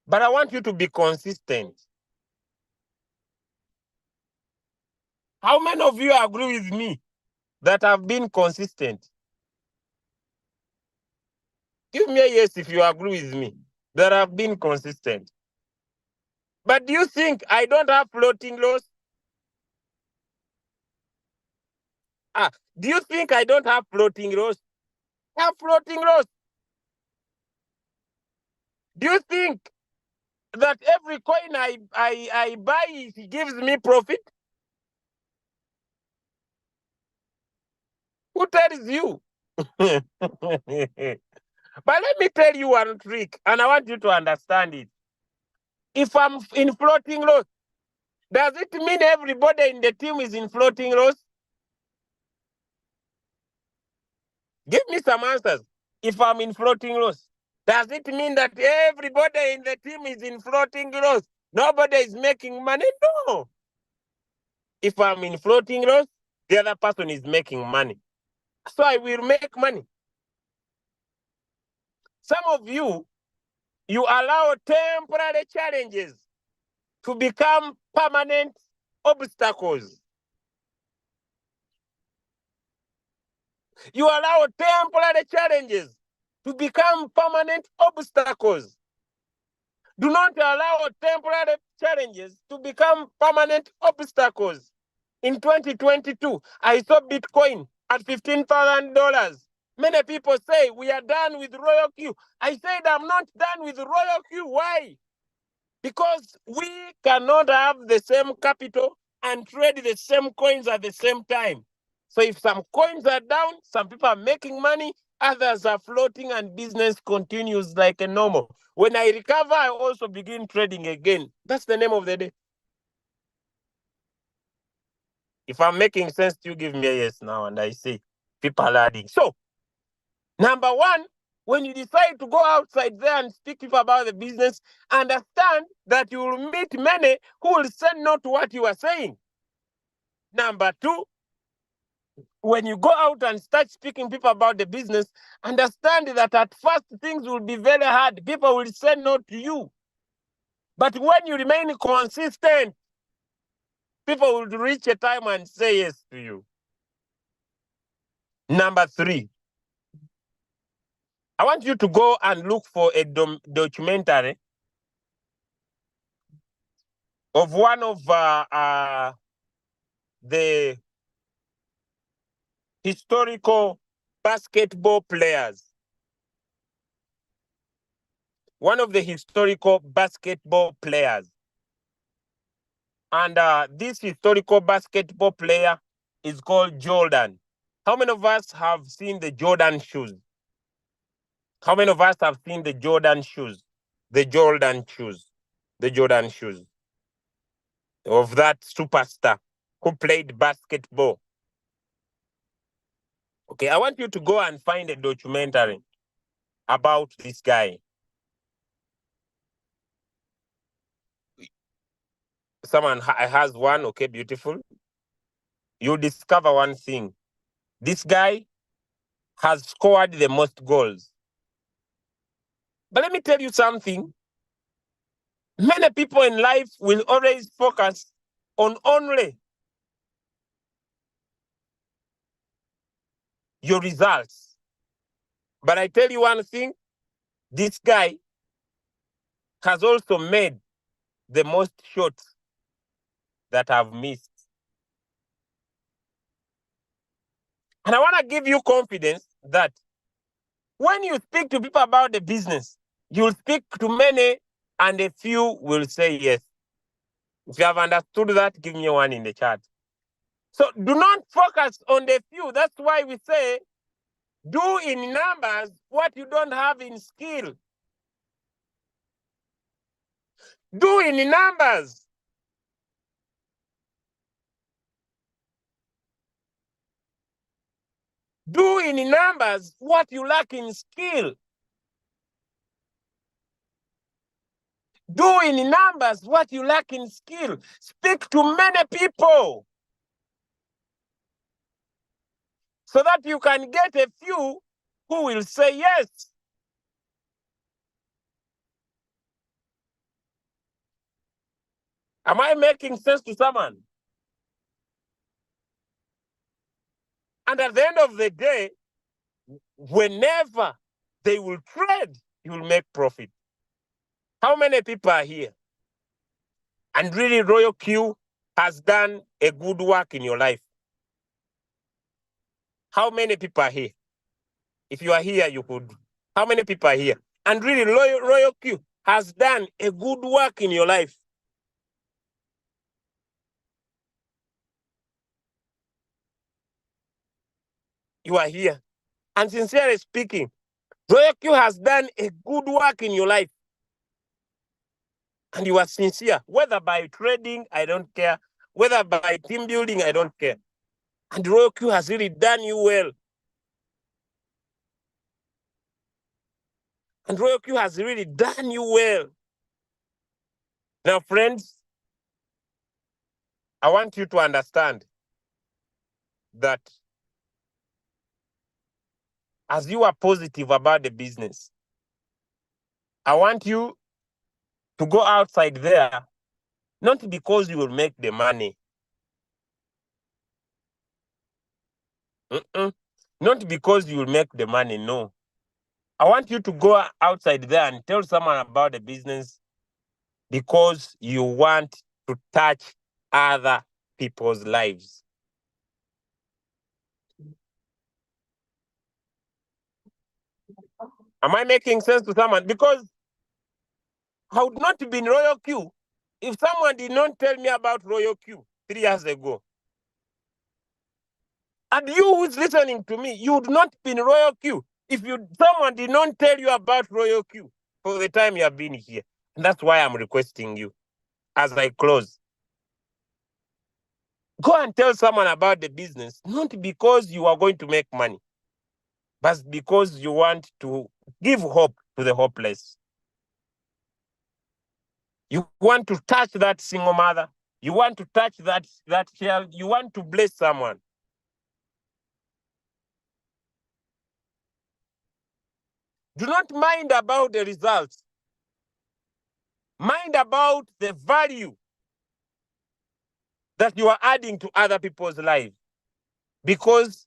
But I want you to be consistent. How many of you agree with me that have been consistent? Give me a yes if you agree with me that I've been consistent. But do you think I don't have floating loss? Do you think I don't have floating loss? I have floating loss. Do you think that every coin I buy it gives me profit? Who tells you? But let me tell you one trick, and I want you to understand it. If I'm in floating loss, does it mean everybody in the team is in floating loss? Give me some answers. If I'm in floating loss, does it mean that everybody in the team is in floating loss? Nobody is making money? No. If I'm in floating loss, the other person is making money. So I will make money. Some of you allow temporary challenges to become permanent obstacles. You allow temporary challenges to become permanent obstacles. Do not allow temporary challenges to become permanent obstacles. In 2022, I saw Bitcoin at $15,000. Many people say we are done with Royalq. I said I'm not done with Royalq. Why? Because we cannot have the same capital and trade the same coins at the same time. So if some coins are down, some people are making money, others are floating, and business continues like a normal. When I recover, I also begin trading again. That's the name of the day. If I'm making sense, you give me a yes now, and I say people are adding. So, number one, when you decide to go outside there and speak to people about the business, understand that you will meet many who will say no to what you are saying. Number two, when you go out and start speaking to people about the business, understand that at first things will be very hard. People will say no to you. But when you remain consistent, people will reach a time and say yes to you. Number three, I want you to go and look for a documentary of one of the historical basketball players. one of the historical basketball players. And this historical basketball player is called Jordan. How many of us have seen the Jordan shoes? How many of us have seen the Jordan shoes? The Jordan shoes. The Jordan shoes of that superstar who played basketball. Okay, I want you to go and find a documentary about this guy. Someone has one, okay, beautiful. You discover one thing. This guy has scored the most goals. But let me tell you something. Many people in life will always focus on only your results. But I tell you one thing, this guy has also made the most shots that I've missed. And I want to give you confidence that when you speak to people about the business, you'll speak to many and a few will say yes. If you have understood that, give me one in the chat. So do not focus on the few. That's why we say, do in numbers what you don't have in skill. Do in numbers. Do in numbers what you lack in skill. Do in numbers what you lack in skill. Speak to many people so that you can get a few who will say yes. Am I making sense to someone? And at the end of the day, whenever they will trade, you will make profit. How many people are here? And really, Royalq has done a good work in your life. How many people are here? If you are here, you could. How many people are here? And really, Royalq has done a good work in your life. You are here. And sincerely speaking, Royalq has done a good work in your life. And you are sincere, whether by trading, I don't care. Whether by team building, I don't care. And Royalq has really done you well. And Royalq has really done you well. Now, friends, I want you to understand that as you are positive about the business, I want you to go outside there, not because you will make the money. Not because you will make the money, no. I want you to go outside there and tell someone about the business because you want to touch other people's lives. Am I making sense to someone? Because I would not be in Royalq if someone did not tell me about Royalq 3 years ago. And you who's listening to me, you would not be in Royalq if someone did not tell you about Royalq for the time you have been here. And that's why I'm requesting you, as I close, go and tell someone about the business, not because you are going to make money, but because you want to give hope to the hopeless. You want to touch that single mother. You want to touch that child. You want to bless someone. Do not mind about the results. Mind about the value that you are adding to other people's lives. Because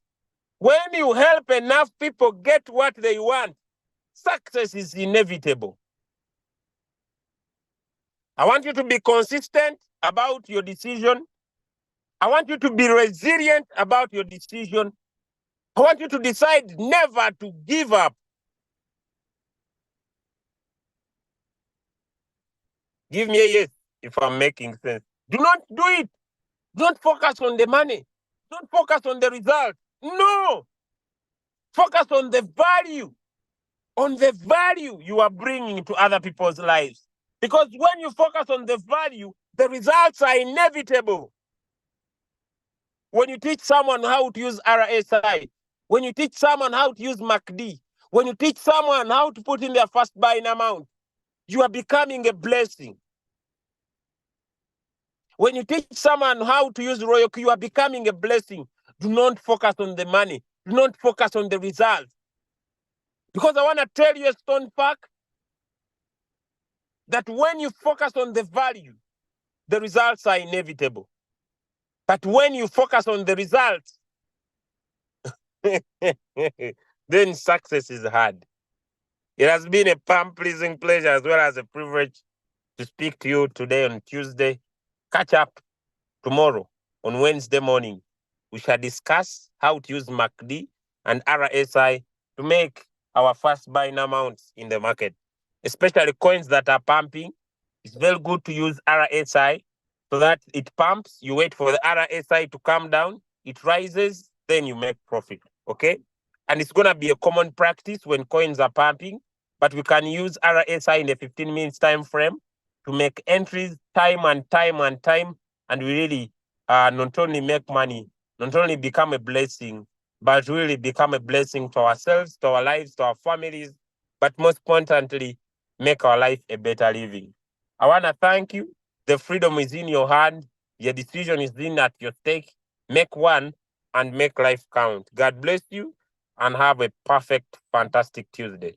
when you help enough people get what they want, success is inevitable. I want you to be consistent about your decision. I want you to be resilient about your decision. I want you to decide never to give up. Give me a yes if I'm making sense. Do not do it. Don't focus on the money. Don't focus on the result. No. Focus on the value you are bringing to other people's lives. Because when you focus on the value, the results are inevitable. When you teach someone how to use RSI, when you teach someone how to use MACD, when you teach someone how to put in their first buying amount, you are becoming a blessing. When you teach someone how to use Royalq, you are becoming a blessing. Do not focus on the money. Do not focus on the results. Because I want to tell you a stone fact that when you focus on the value, the results are inevitable. But when you focus on the results, then success is hard. It has been a palm-pleasing pleasure as well as a privilege to speak to you today on Tuesday. Catch up tomorrow on Wednesday morning. We shall discuss how to use MACD and RSI to make our first buying amounts in the market, especially coins that are pumping. It's very good to use RSI so that it pumps. You wait for the RSI to come down, it rises, then you make profit. Okay? And it's going to be a common practice when coins are pumping, but we can use RSI in a 15 minutes time frame to make entries time and time and time, and we really not only make money, not only become a blessing, but really become a blessing to ourselves, to our lives, to our families, but most importantly, make our life a better living. I want to thank you. The freedom is in your hand. Your decision is in at your stake. Make one and make life count. God bless you and have a perfect, fantastic Tuesday.